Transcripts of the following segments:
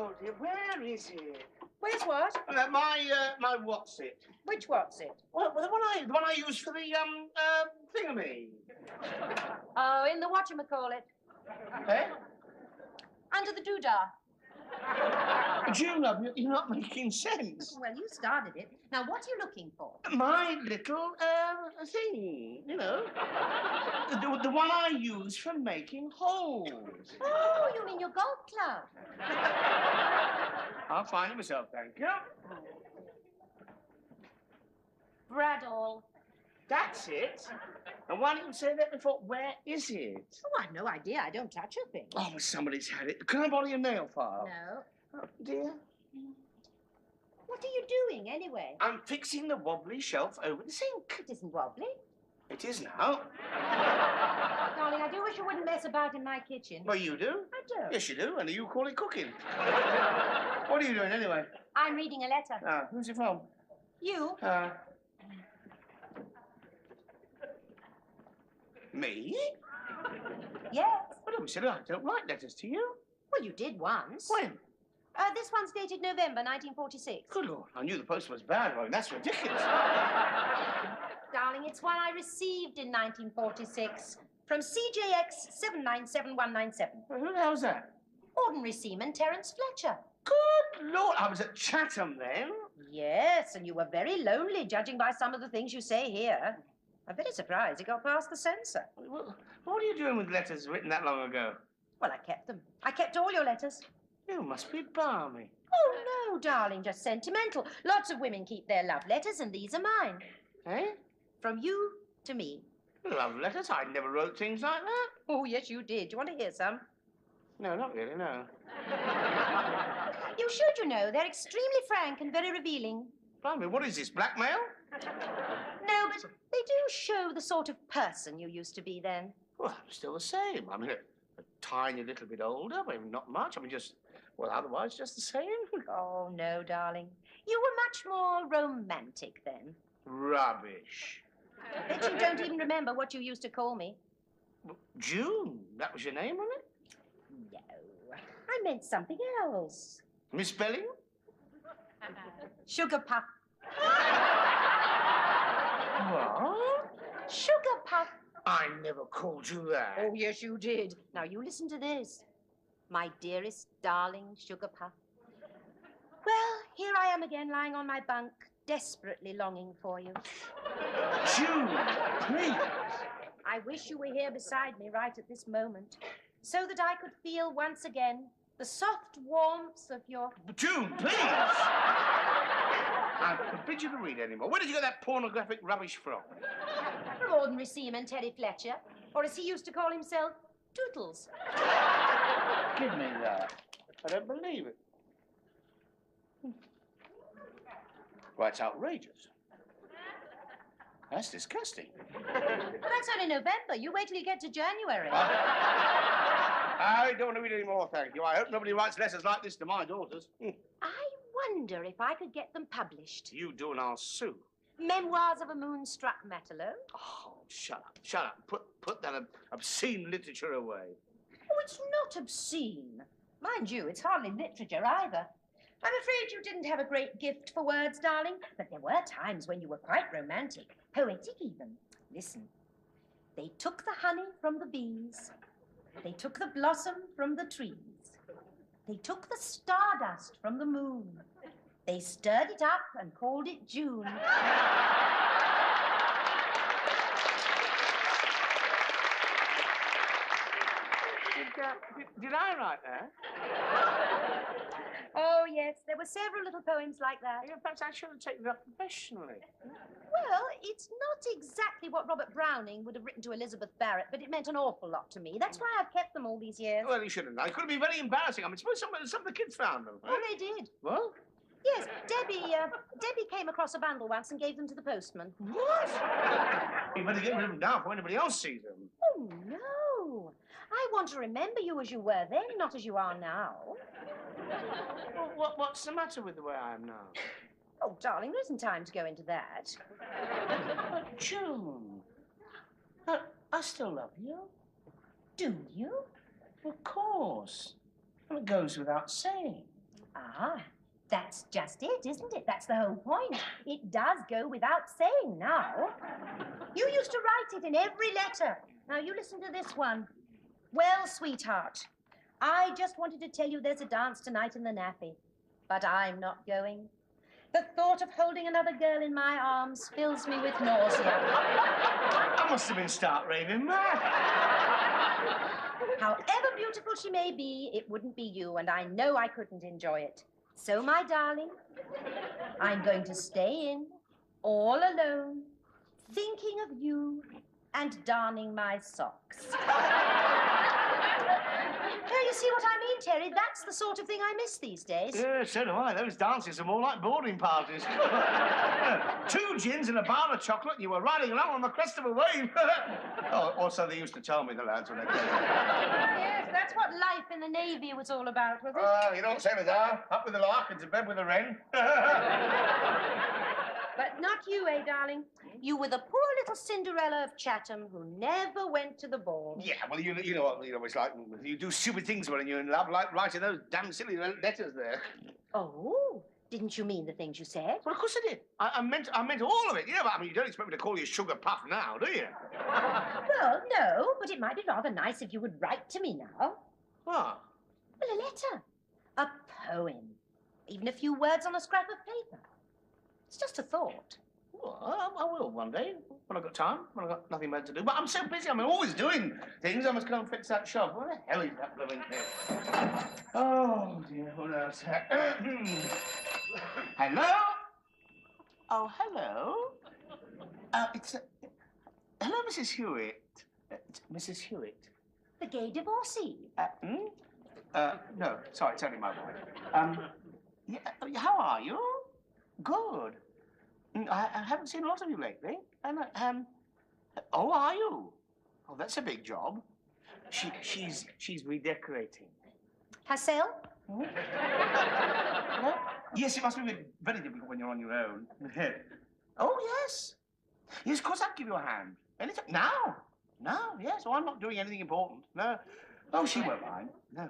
Oh, dear, where is it? Where's what? My what's it? Which what's it? Well, the one I use for the, thingammy. Oh, in the whatchamacallit. Eh? Under the doodah. June, love, you're not making sense. Well, you started it. Now, what are you looking for? My little, thing, you know. The one I use for making holes. Oh, you mean your golf club? I'll find it myself, thank you. Bradall. That's it. And why didn't you say that before? Where is it? Oh, I've no idea. I don't touch a thing. Oh, somebody's had it. Can I borrow your nail file? No. Oh, dear. What are you doing, anyway? I'm fixing the wobbly shelf over the sink. It isn't wobbly. It is now. Darling, I do wish you wouldn't mess about in my kitchen. Well, you do. I do. Yes, you do. And you call it cooking. What are you doing, anyway? I'm reading a letter. Ah, who's it from? You? Me? Yes. Well, don't say I don't write letters to you. Well, you did once. When? This one's dated November 1946. Good Lord, I knew the post was bad. Well, that's ridiculous. Darling, it's one I received in 1946 from CJX 797197. Well, who the hell's that? Ordinary seaman Terence Fletcher. Good Lord, I was at Chatham then. Yes, and you were very lonely, judging by some of the things you say here. I'm very surprised it got past the censor. Well, what are you doing with letters written that long ago? Well, I kept them. I kept all your letters. You must be balmy. Oh, no, darling, just sentimental. Lots of women keep their love letters, and these are mine. Eh? From you to me. Love letters? I never wrote things like that. Oh, yes, you did. Do you want to hear some? No, not really, no. You should, you know. They're extremely frank and very revealing. Blimey, what is this, blackmail? No, but they do show the sort of person you used to be then. Well, I'm still the same. I mean, a tiny little bit older, but not much. I mean, otherwise just the same. Oh, no, darling. You were much more romantic then. Rubbish. I bet you don't even remember what you used to call me. June, that was your name, wasn't it? No, I meant something else. Misspelling? Sugar Puff. What? Sugar Puff. I never called you that. Oh, yes, you did. Now, you listen to this. My dearest, darling Sugar Puff. Well, here I am again, lying on my bunk, desperately longing for you. June, please. I wish you were here beside me right at this moment, so that I could feel once again the soft warmth of your... June, please! I forbid you to read anymore. Where did you get that pornographic rubbish from? From ordinary seaman Terry Fletcher, or as he used to call himself, Tootles. Give me that. I don't believe it. Well, it's outrageous. That's disgusting. Well, that's only November. You wait till you get to January. I don't want to read any more, thank you. I hope nobody writes letters like this to my daughters. I wonder if I could get them published. You do and I'll sue. Memoirs of a Moonstruck Matelot. Oh, shut up, shut up. Put that obscene literature away. Oh, it's not obscene. Mind you, it's hardly literature either. I'm afraid you didn't have a great gift for words, darling, but there were times when you were quite romantic, poetic even. Listen. They took the honey from the bees. They took the blossom from the trees. They took the stardust from the moon. They stirred it up and called it June. Did I write that? Oh, yes, there were several little poems like that. Yeah, perhaps I should have taken it up professionally. Well, it's not exactly what Robert Browning would have written to Elizabeth Barrett, but it meant an awful lot to me. That's why I've kept them all these years. Well, you shouldn't have. It could have been very embarrassing. I mean, suppose some of the kids found them. Oh, they did. What? Yes, Debbie came across a bundle once and gave them to the postman. What? You better get rid of them now before anybody else sees them. Oh, no. I want to remember you as you were then, not as you are now. Well, what's the matter with the way I am now? Oh, darling, there isn't time to go into that. But, June, I still love you. Do you? Of course. Well, it goes without saying. Ah, that's just it, isn't it? That's the whole point. It does go without saying now. You used to write it in every letter. Now, you listen to this one. Well, sweetheart, I just wanted to tell you there's a dance tonight in the naffy, but I'm not going. The thought of holding another girl in my arms fills me with nausea. I must have been stark raving mad. However beautiful she may be, it wouldn't be you, and I know I couldn't enjoy it. So, my darling, I'm going to stay in, all alone, thinking of you and darning my socks. Now, you see what I mean, Terry? That's the sort of thing I miss these days. Yeah, so do I. Those dances are more like boarding parties. 2 gins and a bar of chocolate, and you were riding along on the crest of a wave. Oh, also, they used to tell me, the lads, when they came. Yes, that's what life in the Navy was all about, was it? You know what sailors are? Up with the lark and to bed with the wren. But not you, eh, darling? You were the poor little Cinderella of Chatham who never went to the ball. Yeah, well, you know what it's like. You do stupid things when you're in love, like writing those damn silly letters there. Oh, didn't you mean the things you said? Well, of course I did. I meant all of it. Yeah, but I mean, you don't expect me to call you Sugar Puff now, do you? Well, no, but it might be rather nice if you would write to me now. What? Well, a letter. A poem. Even a few words on a scrap of paper. It's just a thought. Well, I will one day, when I've got time, when I've got nothing better to do. But I'm so busy, I'm always doing things. I must go and fix that shop. What the hell is that blooming thing? Oh, dear, who knows? Hello? Oh, hello? Hello, Mrs. Hewitt. It's Mrs. Hewitt. The gay divorcee. No, sorry, it's only my wife. Yeah, how are you? Good. I haven't seen a lot of you lately. Oh, are you? Oh, that's a big job. She's redecorating. Herself? No? Yes, it must be very difficult when you're on your own. Oh, yes. Yes, of course I'll give you a hand. Anytime. Now. Now, yes. Oh, I'm not doing anything important. No. Oh, she won't mind. No.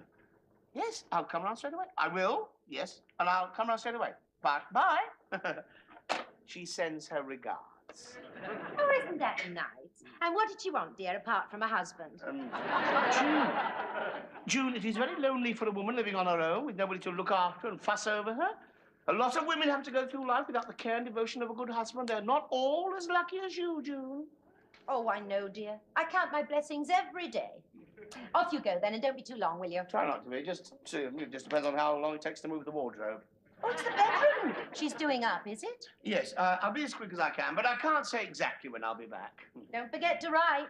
Yes, I'll come round straight away. I will, yes, and I'll come round straight away. Bye. She sends her regards. Oh, isn't that nice? And what did she want, dear, apart from a husband? June, it is very lonely for a woman living on her own with nobody to look after and fuss over her. A lot of women have to go through life without the care and devotion of a good husband. They're not all as lucky as you, June. Oh, I know, dear. I count my blessings every day. Off you go, then, and don't be too long, will you? Try not to be. It just depends on how long it takes to move the wardrobe. Oh, it's the bedroom she's doing up, is it? Yes, I'll be as quick as I can, but I can't say exactly when I'll be back. Don't forget to write.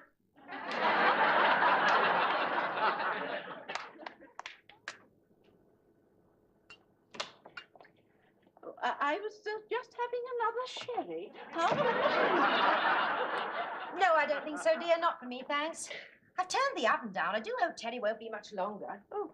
I was just having another sherry. Huh? No, I don't think so, dear. Not for me, thanks. I've turned the oven down. I do hope Terry won't be much longer. Oh,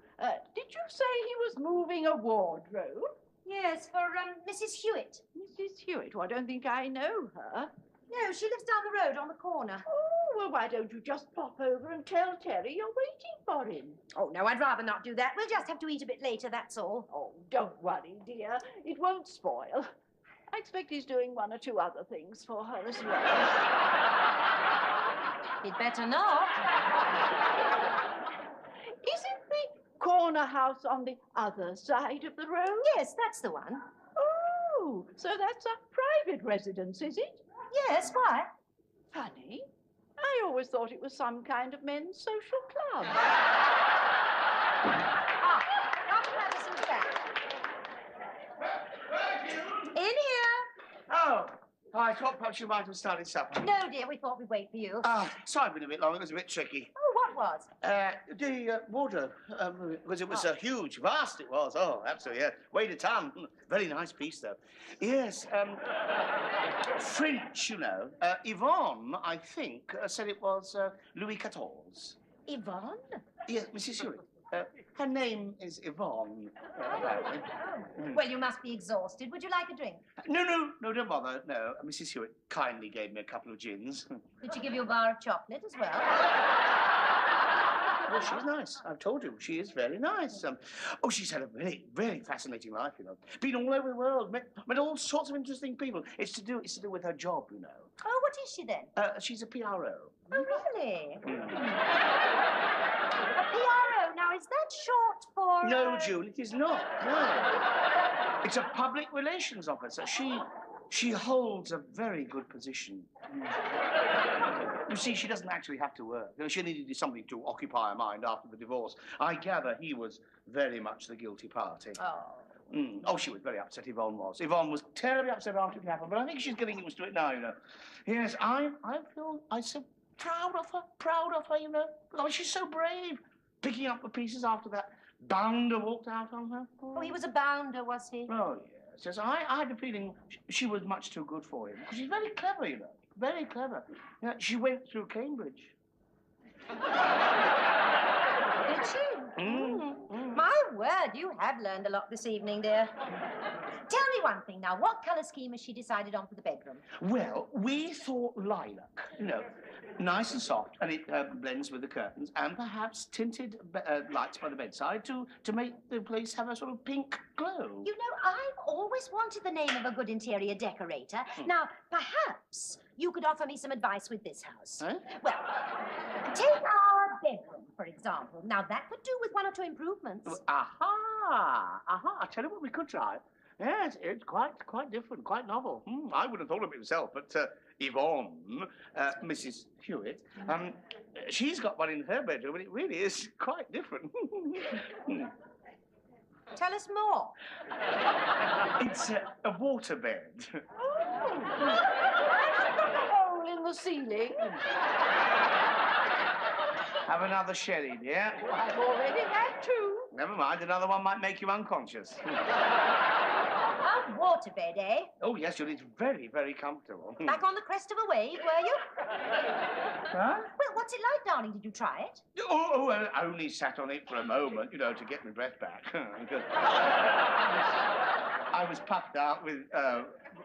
did you say he was moving a wardrobe? Yes, for Mrs. Hewitt. Mrs. Hewitt? Well, I don't think I know her. No, she lives down the road on the corner. Oh, well, why don't you just pop over and tell Terry you're waiting for him? Oh, no, I'd rather not do that. We'll just have to eat a bit later, that's all. Oh, don't worry, dear. It won't spoil. I expect he's doing 1 or 2 other things for her as well. He'd better not. Isn't the corner house on the other side of the road? Yes, that's the one. Oh, so that's a private residence, is it? Yes, why? Funny. I always thought it was some kind of men's social club. Dr. Patterson's back. In here. Oh, I thought perhaps you might have started supper. No, dear, we thought we'd wait for you. Sorry I've been a bit long. It was a bit tricky. Oh, what was? The wardrobe, because it was huge, vast it was. Oh, absolutely, yeah. Weighed a ton. Very nice piece, though. Yes, French, you know. Yvonne, I think, said it was Louis XIV. Yvonne? Yes, Mrs. Hewitt. Her name is Yvonne. Well, you must be exhausted. Would you like a drink? No, don't bother. No, Mrs. Hewitt kindly gave me a couple of gins. Did she give you a bar of chocolate as well? Well, she's nice. I've told you, she is very nice. Oh, she's had a really, really fascinating life, you know. Been all over the world, met all sorts of interesting people. It's to do with her job, you know. Oh, what is she then? She's a PRO. Oh, really? A PRO. Now, is that short for... No, June, it is not. No. It's a public relations officer. She holds a very good position. You see, she doesn't actually have to work. You know, she needed something to occupy her mind after the divorce. I gather he was very much the guilty party. Oh. Oh, she was very upset, Yvonne was. Yvonne was terribly upset after it happened, but I think she's getting used to it now, you know. Yes, I'm so proud of her, you know. Oh, she's so brave, picking up the pieces after that bounder walked out on her. Oh, he was a bounder, was he? Oh, yes. Yes, I had a feeling she was much too good for him. Because she's very clever, you know. Very clever. You know, she went through Cambridge. Did she? My word, you have learned a lot this evening, dear. Tell me one thing now. What colour scheme has she decided on for the bedroom? Well, we thought lilac, you know, nice and soft, and it blends with the curtains, and perhaps tinted lights by the bedside to make the place have a sort of pink glow. You know, I've always wanted the name of a good interior decorator. Now, perhaps you could offer me some advice with this house. Huh? Well, take our bedroom, for example. Now, that could do with one or two improvements. Aha! I tell you what we could try. Yes, it's quite different, quite novel. I wouldn't have thought of it myself, but Yvonne, Mrs. Hewitt, she's got one in her bedroom, and it really is quite different. Tell us more. It's a waterbed. Oh, has she got a hole in the ceiling? Have another sherry, dear. Oh, I've already had two. Never mind, another one might make you unconscious. A waterbed, eh? Oh, yes, Julie, it's very, very comfortable. Back on the crest of a wave, were you? Huh? Well, what's it like, darling? Did you try it? I only sat on it for a moment, you know, to get my breath back. Because I was puffed out with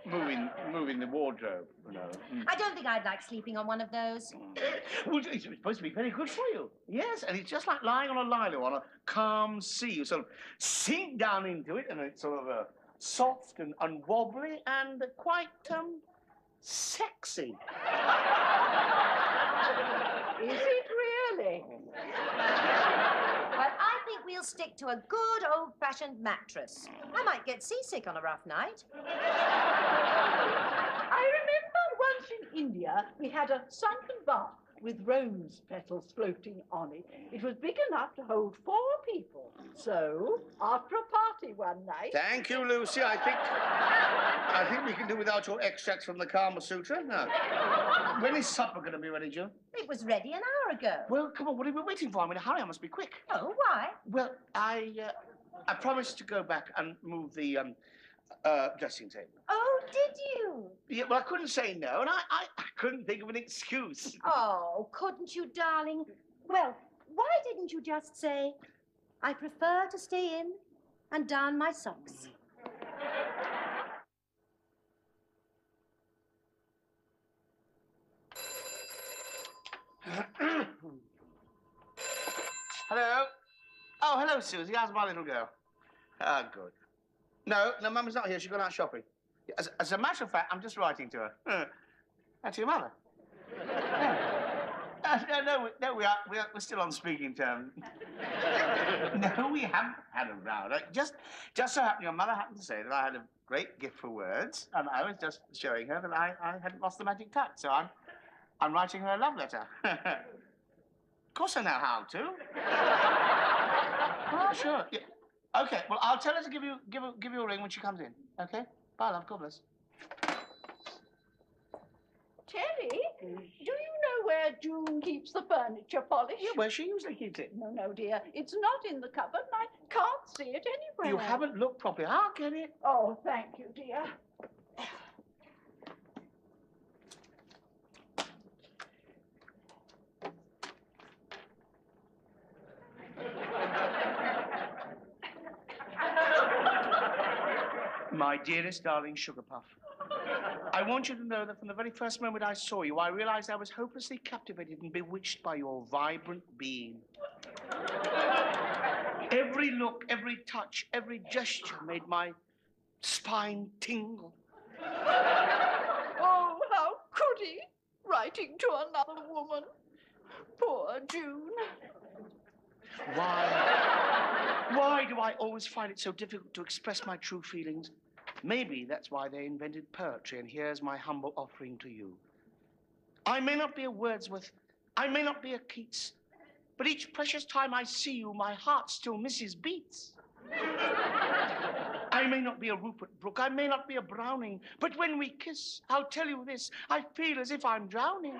moving the wardrobe, you know. I don't think I'd like sleeping on one of those. Well, it's supposed to be very good for you. Yes, and it's just like lying on a lilo on a calm sea. You sort of sink down into it, and it's sort of soft and wobbly and quite sexy. Is it really? Well, I think we'll stick to a good old-fashioned mattress. I might get seasick on a rough night. I remember once in India, we had a sunken bath with rose petals floating on it. It was big enough to hold 4 people. So, after a party one night... Thank you, Lucy. I think we can do without your extracts from the Kama Sutra. No. When is supper going to be ready, Joe? It was ready an hour ago. Well, come on, what are we waiting for? I'm in a hurry. I must be quick. Oh, why? Well, I promised to go back and move the dressing table. Oh, did you? Yeah, well, I couldn't say no, and I couldn't think of an excuse. Oh, couldn't you, darling? Well, why didn't you just say, I prefer to stay in and darn my socks? Hello? Oh, hello, Susie. How's my little girl? Ah, good. No, Mum's not here. She's gone out shopping. As a matter of fact, I'm just writing to her. That's your mother. No, we're still on speaking terms. No, we haven't had a row. Just so happened, your mother happened to say that I had a great gift for words, and I was just showing her that I hadn't lost the magic touch. So I'm writing her a love letter. Of course I know how to. Oh, sure. Yeah. Okay, well, I'll tell her to give you a ring when she comes in. Okay? Bye, love. God bless. Terry, do you know where June keeps the furniture polish? Yeah, where she usually keeps it. No, dear. It's not in the cupboard, and I can't see it anywhere. You haven't looked properly. I'll get it. Oh, thank you, dear. My dearest, darling Sugar Puff, I want you to know that from the very first moment I saw you, I realized I was hopelessly captivated and bewitched by your vibrant being. Every look, every touch, every gesture made my spine tingle. Oh, how could he? Writing to another woman. Poor June. Why do I always find it so difficult to express my true feelings? Maybe that's why they invented poetry, and here's my humble offering to you. I may not be a Wordsworth, I may not be a Keats, but each precious time I see you, my heart still misses beats. I may not be a Rupert Brooke, I may not be a Browning, but when we kiss, I'll tell you this, I feel as if I'm drowning.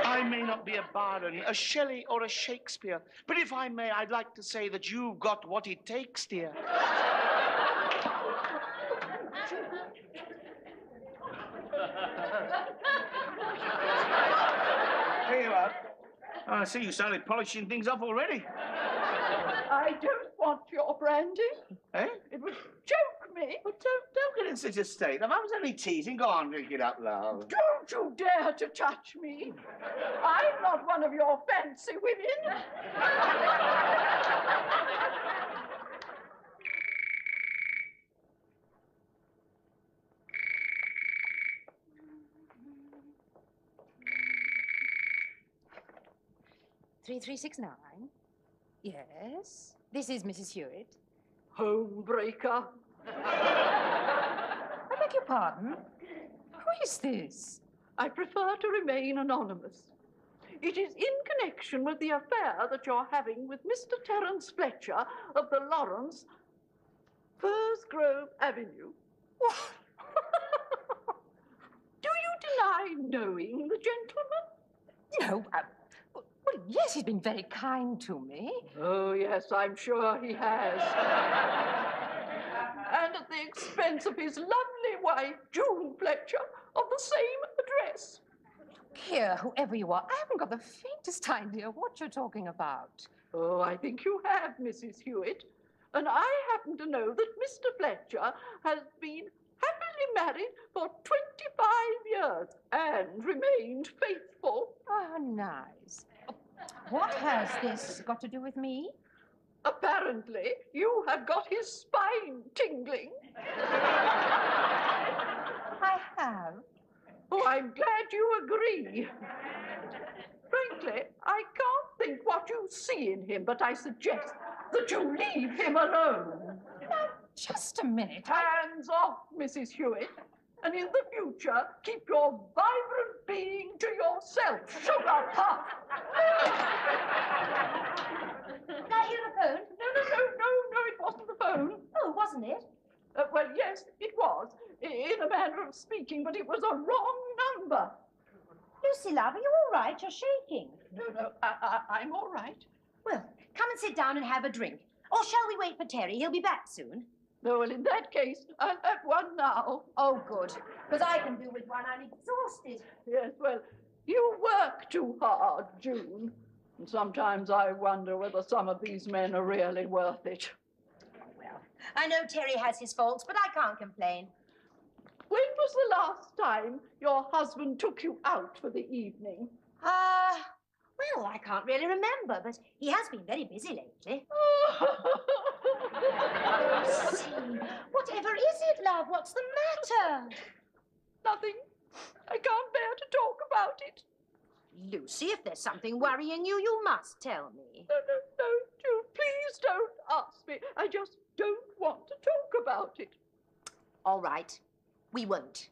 I may not be a Byron, a Shelley, or a Shakespeare, but if I may, I'd like to say that you've got what it takes, dear. Here you are. Oh, I see you started polishing things up already. I don't want your brandy. Eh? It would choke me. Well, don't get in such a state. If I was only teasing, go on, drink it up, love. Don't you dare to touch me. I'm not one of your fancy women. 3369. Yes. This is Mrs. Hewitt. Homebreaker. I beg your pardon? Who is this? I prefer to remain anonymous. It is in connection with the affair that you're having with Mr. Terence Fletcher of the Lawrence, Firsgrove Avenue. Do you deny knowing the gentleman? No, well, yes, he's been very kind to me. Oh, yes, I'm sure he has. And at the expense of his lovely wife, June Fletcher, of the same address. Here, whoever you are, I haven't got the faintest idea what you're talking about. Oh, I think you have, Mrs. Hewitt. And I happen to know that Mr. Fletcher has been happily married for 25 years and remained faithful. Oh, nice. What has this got to do with me? Apparently, you have got his spine tingling. I have. Oh, I'm glad you agree. Frankly, I can't think what you see in him, but I suggest that you leave him alone. Now, just a minute. Hands off, Mrs. Hewitt. And in the future, keep your vibrant being to yourself, sugar puff. Did I hear the phone? No, it wasn't the phone. Oh, wasn't it? Well, yes, it was, in a manner of speaking, but it was a wrong number. Lucy, love, are you all right? You're shaking. No, I'm all right. Well, come and sit down and have a drink. Or shall we wait for Terry? He'll be back soon. No, well, in that case, I'll have one now. Oh, good. Because I can do with one. I'm exhausted. Yes, well, you work too hard, June. And sometimes I wonder whether some of these men are really worth it. Well, I know Terry has his faults, but I can't complain. When was the last time your husband took you out for the evening? Well, I can't really remember, but he has been very busy lately. Lucy, whatever is it, love? What's the matter? Nothing. I can't bear to talk about it. Lucy, if there's something worrying you, you must tell me. No, June, please don't ask me. I just don't want to talk about it. All right. We won't.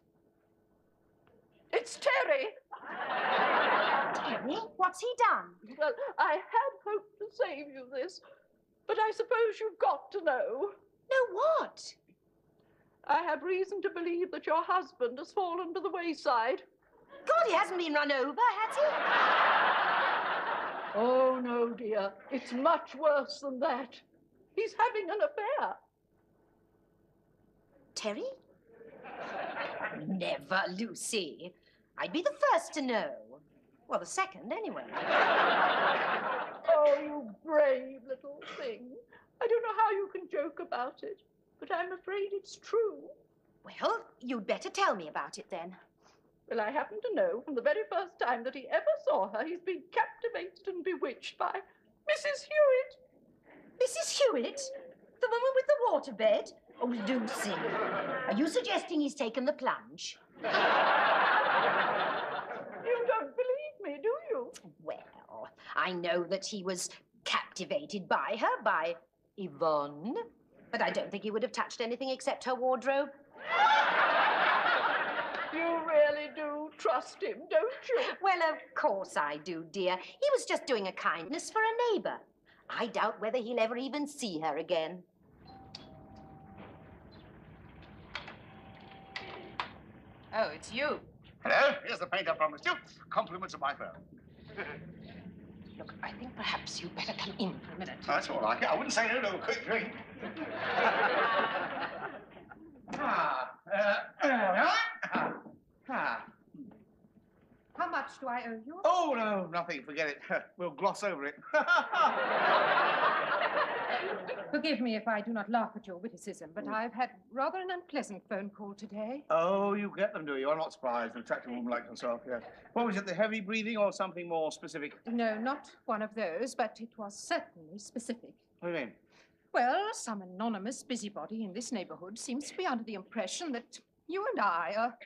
It's Terry. Terry? What's he done? Well, I had hoped to save you this, but I suppose you've got to know. No, what? I have reason to believe that your husband has fallen to the wayside. God, he hasn't been run over, has he? Oh, no, dear. It's much worse than that. He's having an affair. Terry? Never, Lucy. I'd be the first to know. Well, the second, anyway. Oh, you brave little thing. I don't know how you can joke about it, but I'm afraid it's true. Well, you'd better tell me about it, then. Well, I happen to know from the very first time that he ever saw her, he's been captivated and bewitched by Mrs. Hewitt. Mrs. Hewitt? The woman with the waterbed? Oh, Lucy. Are you suggesting he's taken the plunge? You don't believe me, do you? Well, I know that he was captivated by her, by Yvonne, but I don't think he would have touched anything except her wardrobe. You really do trust him, don't you? Well, of course I do, dear. He was just doing a kindness for a neighbour. I doubt whether he'll ever even see her again. Oh, it's you. Hello, here's the paint I promised you. Compliments of my firm. Look, I think perhaps you'd better come in for a minute. That's all right. I wouldn't say no to a quick drink. How much do I owe you? Oh, no, nothing. Forget it. We'll gloss over it. Forgive me if I do not laugh at your witticism, but I've had rather an unpleasant phone call today. Oh, you get them, do you? I'm not surprised. An attractive woman like yourself, yeah. What was it, the heavy breathing or something more specific? No, not one of those, but it was certainly specific. What do you mean? Well, some anonymous busybody in this neighborhood seems to be under the impression that you and I are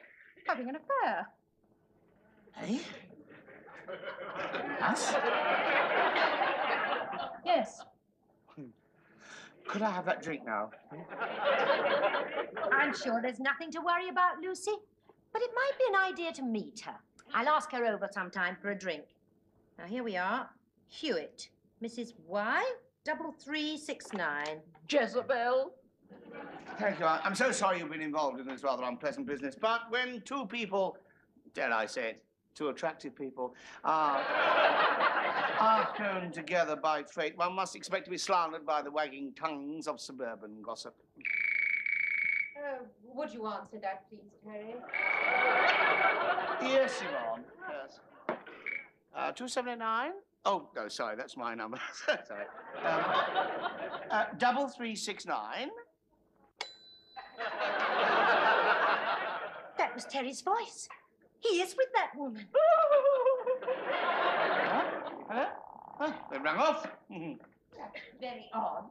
having an affair. Hey? Us? Yes. Could I have that drink now? I'm sure there's nothing to worry about, Lucy, but it might be an idea to meet her. I'll ask her over sometime for a drink. Now, here we are. Hewitt, Mrs. Y3369. Jezebel. Thank you. I'm so sorry you've been involved in this rather unpleasant business, but when two people, dare I say it, two attractive people, are thrown together by fate, one must expect to be slandered by the wagging tongues of suburban gossip. Would you answer that, please, Terry? Yes, Yvonne. Yes. 279? Oh, no, sorry, that's my number. Sorry. 3369. That was Terry's voice. He is with that woman. Hello? Oh, they rang off. Very odd.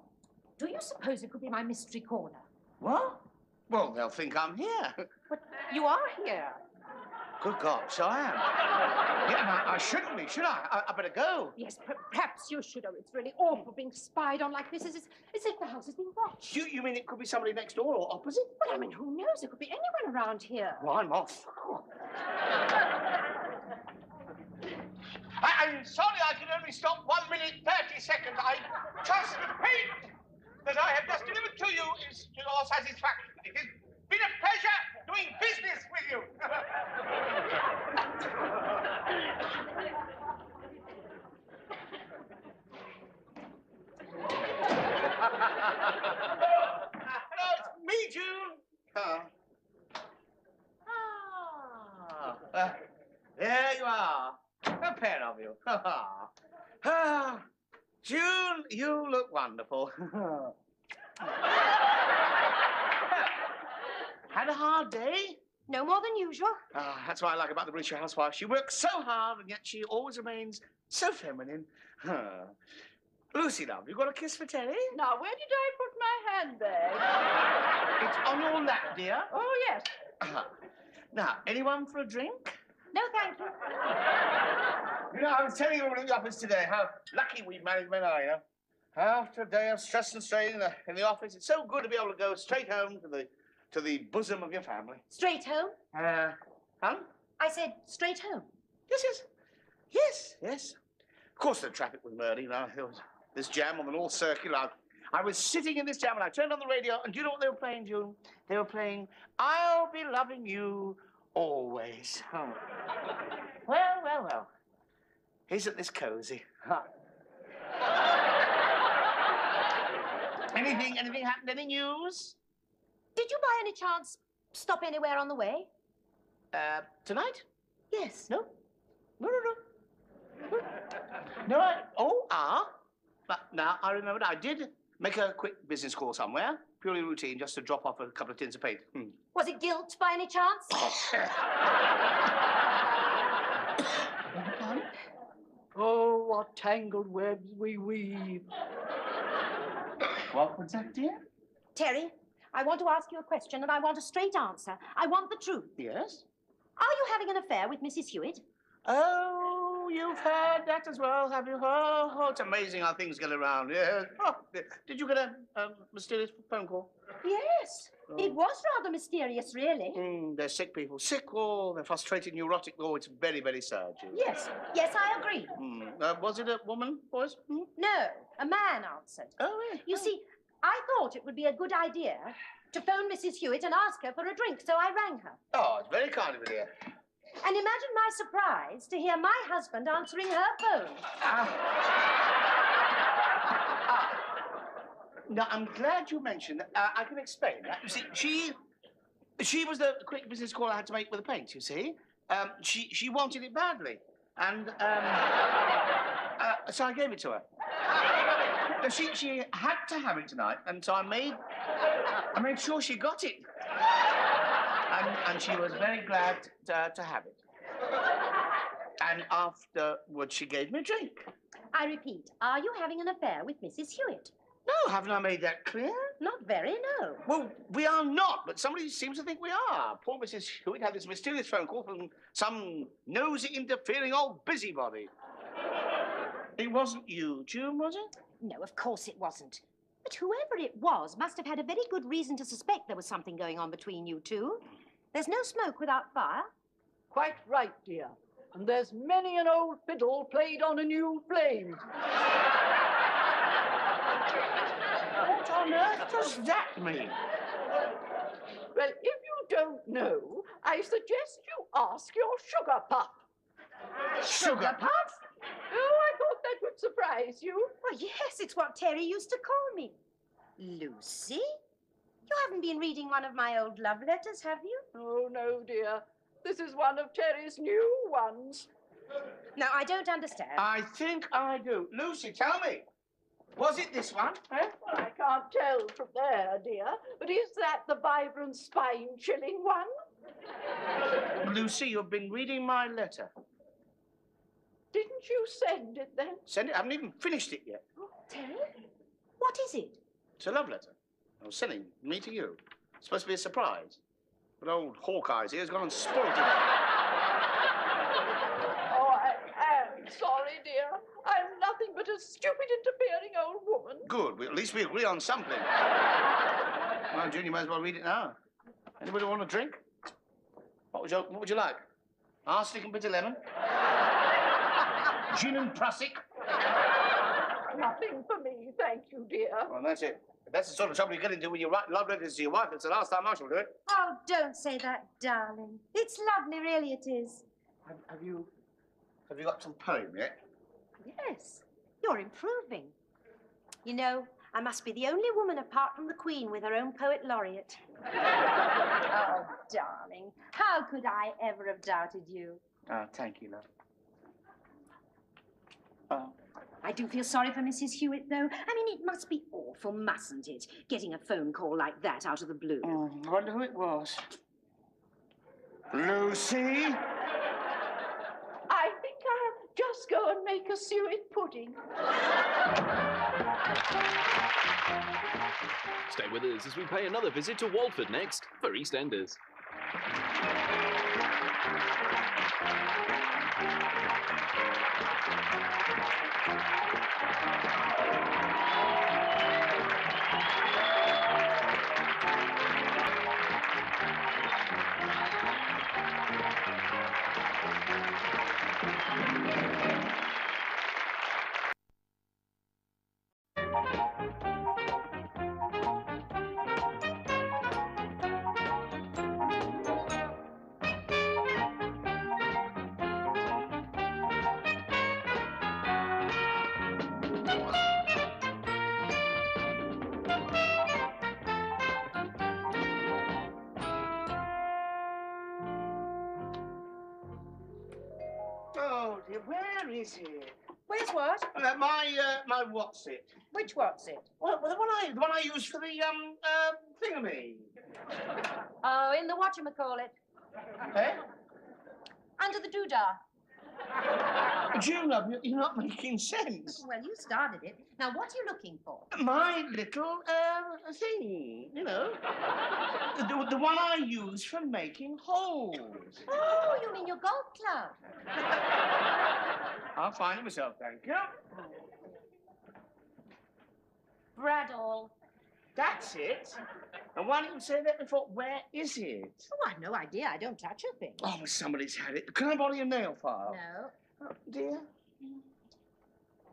Do you suppose it could be my mystery corner? What? Well, they'll think I'm here. But you are here. Good God, so I am. Yeah, I shouldn't be, should I? I better go. Yes, perhaps you should. Oh, it's really awful being spied on like this, as if the house is being watched. You mean it could be somebody next door or opposite? Well, I mean, who knows? It could be anyone around here. Well, I'm off. I'm sorry I can only stop 1 minute 30 seconds. I trust the paint that I have just delivered to you is to your satisfaction. It has been a pleasure doing business with you. Hello, it's me, June. There you are. A pair of you. June, you look wonderful. Had a hard day? No more than usual. That's what I like about the British housewife. She works so hard, and yet she always remains so feminine. Lucy, love, you got a kiss for Terry? Now, where did I put my handbag? It's on your lap, dear. Oh, yes. Now, anyone for a drink? No, thank you. You know, I was telling everyone in the office today how lucky we married men are, you know. After a day of stress and strain in the office, it's so good to be able to go straight home to the bosom of your family. Straight home? Huh? I said straight home. Yes. Of course, the traffic was murder, you know. There was this jam on the North Circular. I was sitting in this jam and I turned on the radio, and do you know what they were playing, June? They were playing I'll Be Loving You Always. Oh. Well. Isn't this cozy? Huh. Anything happened? Any news? Did you by any chance stop anywhere on the way? Tonight? Yes. No. But now I remembered I did make a quick business call somewhere, purely routine, just to drop off a couple of tins of paint. Was it guilt by any chance? Oh, what tangled webs we weave. What was that, dear? Terry, I want to ask you a question and I want a straight answer. I want the truth. Yes? Are you having an affair with Mrs. Hewitt? Oh, you've heard that as well, have you? Oh, it's amazing how things get around. Yeah. Oh, did you get a mysterious phone call? Yes. It was rather mysterious, really. They're sick people. Sick, oh, they're frustrated, neurotic. Oh, it's very, very sad, Julie. Yes, I agree. Was it a woman, boys? No, a man answered. Oh, yeah. You see, I thought it would be a good idea to phone Mrs. Hewitt and ask her for a drink, so I rang her. Oh, it's very kind of you, dear. And imagine my surprise to hear my husband answering her phone. Now, I'm glad you mentioned that. I can explain that. You see, she was the quick business call I had to make with the paint, you see. She wanted it badly. And, so I gave it to her. She had to have it tonight, and so I made sure she got it. And she was very glad to have it. And afterwards, she gave me a drink. I repeat, are you having an affair with Mrs. Hewitt? No, haven't I made that clear? Not very, no. Well, we are not, but somebody seems to think we are. Poor Mrs. Hewitt had this mysterious phone call from some nosy, interfering old busybody. It wasn't you, June, was it? No, of course it wasn't. But whoever it was must have had a very good reason to suspect there was something going on between you two. There's no smoke without fire. Quite right, dear. And there's many an old fiddle played on a new flame. What on earth does that mean? Well, if you don't know, I suggest you ask your sugar pup. Sugar puff? Oh, I thought that would surprise you. Well, yes, it's what Terry used to call me. Lucy? You haven't been reading one of my old love letters, have you? Oh, no, dear. This is one of Terry's new ones. No, I don't understand. I think I do. Lucy, tell me. Was it this one? Eh? Well, I can't tell from there, dear. But is that the vibrant, spine-chilling one? Lucy, you've been reading my letter. Didn't you send it, then? Send it? I haven't even finished it yet. Oh, Terry? What is it? It's a love letter. I was sending me to you. It's supposed to be a surprise. But old Hawkeye's here has gone and spoiled it. Oh, I am sorry, dear. I'm nothing but a stupid, interfering old woman. Good. Well, at least we agree on something. Well, June, you may as well read it now. Anybody want a drink? What would you like? Arsenic and bitter lemon? Gin and prussic? Nothing for me, thank you, dear. Well, that's it. If that's the sort of trouble you get into when you write love letters to your wife, it's the last time I shall do it. Oh, don't say that, darling. It's lovely, really it is. Have you got some poem yet? Yes, you're improving. You know, I must be the only woman apart from the Queen with her own poet laureate. Oh, darling, how could I ever have doubted you? Oh, thank you, love. I do feel sorry for Mrs. Hewitt, though. I mean, it must be awful, mustn't it? Getting a phone call like that out of the blue. I wonder who it was. Lucy? I think I'll just go and make a suet pudding. Stay with us as we pay another visit to Walford next for EastEnders. Oh, dear, where is it? Where's what? My what's it? Which what's it? Well, the one I use for the, thingammy. Oh, in the whatchamacallit. Eh? Under the doodah. June, love, you're not making sense. Well, you started it. Now, what are you looking for? My little, thing, you know. The one I use for making holes. Oh, you mean your golf club? I'll find it myself, thank you. Bradall. That's it. And why didn't you say that before? Where is it? Oh, I've no idea. I don't touch a thing. Oh, somebody's had it. Can I borrow your nail file? No. Oh, dear.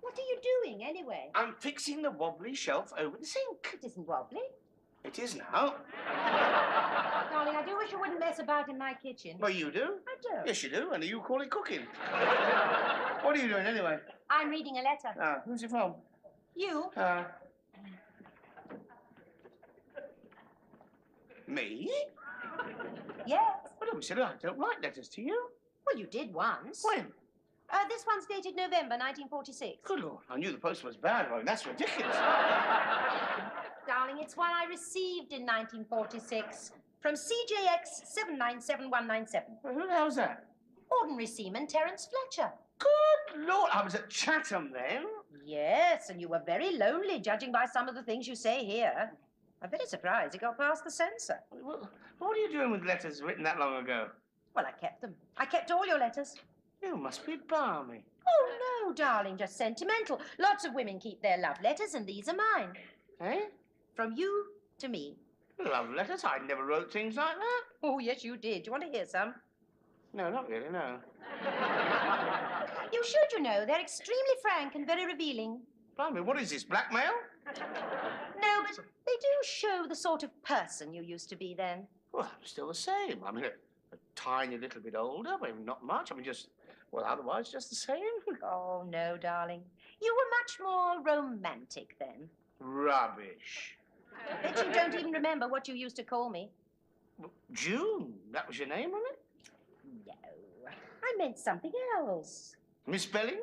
What are you doing, anyway? I'm fixing the wobbly shelf over the sink. It isn't wobbly. It is now. Darling, I do wish you wouldn't mess about in my kitchen. Well, you do. I do. Yes, you do, and you call it cooking. What are you doing, anyway? I'm reading a letter. Who's it from? You? Me? Yes. Well, don't be silly. I don't write letters to you. Well, you did once. When? This one's dated November 1946. Good Lord, I knew the post was bad. I mean, that's ridiculous. Darling, it's one I received in 1946 from CJX 797197. Well, who the hell's that? Ordinary seaman Terence Fletcher. Good Lord, I was at Chatham then. Yes, and you were very lonely, judging by some of the things you say here. I'm very surprised it got past the censor. Well, what are you doing with letters written that long ago? Well, I kept them. I kept all your letters. You must be balmy. Oh, no, darling, just sentimental. Lots of women keep their love letters, and these are mine. Eh? From you to me. Love letters? I never wrote things like that. Oh, yes, you did. Do you want to hear some? No, not really, no. You should, you know. They're extremely frank and very revealing. Blimey, what is this, blackmail? No, but they do show the sort of person you used to be then. Well, I'm still the same. I mean, a tiny little bit older, but not much. I mean, just, well, otherwise just the same. Oh, no, darling. You were much more romantic then. Rubbish. I bet you don't even remember what you used to call me. Well, June, that was your name, wasn't it? No, I meant something else. Misspelling?